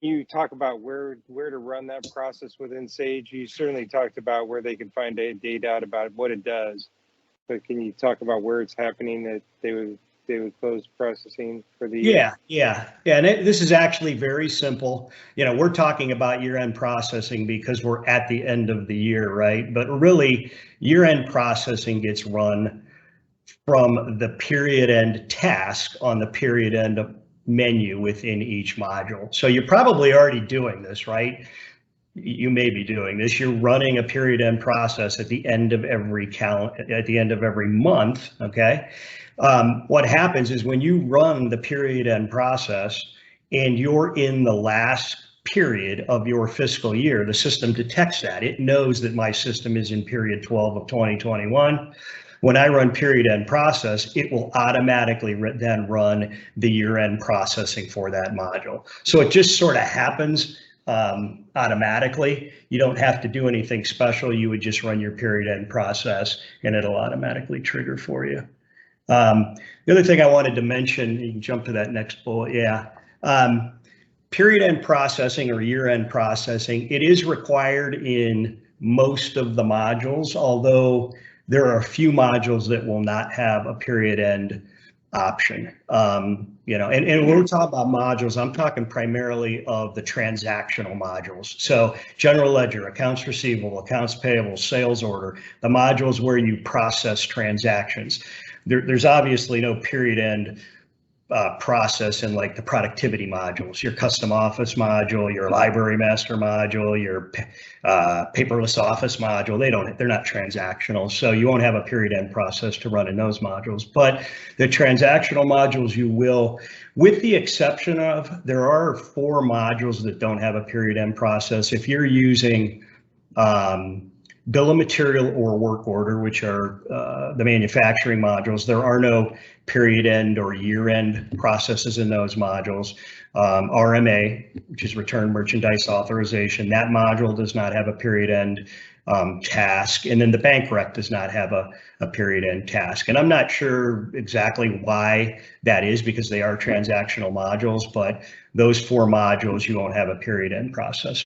You talk about where to run that process within Sage. You certainly talked about where they can find data out about what it does. But can you talk about where it's happening that they would close processing for the year? Yeah. And this is actually very simple. We're talking about year-end processing because we're at the end of the year, right? But really, year-end processing gets run from the period end task on the period end menu within each module. So you're probably already doing this, right? You may be doing this. You're running a period end process at the end of every month, okay? What happens is when you run the period end process and you're in the last period of your fiscal year, the system detects that. It knows that my system is in period 12 of 2021. When I run period end process, it will automatically then run the year end processing for that module. So it just sort of happens automatically. You don't have to do anything special. You would just run your period end process and it'll automatically trigger for you. The other thing I wanted to mention, you can jump to that next bullet. Yeah. Period end processing or year end processing, it is required in most of the modules, although there are a few modules that will not have a period end option. And when we're talking about modules, I'm talking primarily of the transactional modules. So general ledger, accounts receivable, accounts payable, sales order, the modules where you process transactions. There's obviously no period end process in like the productivity modules, your custom office module, your library master module, your paperless office module. They're not transactional, so you won't have a period end process to run in those modules. But the transactional modules you will, with the exception of there are 4 modules that don't have a period end process. If you're using bill of material or work order, which are the manufacturing modules, there are no period end or year end processes in those modules. RMA, which is return merchandise authorization, that module does not have a period end task. And then the bank rec does not have a period end task. And I'm not sure exactly why that is, because they are transactional modules, but those 4 modules, you won't have a period end process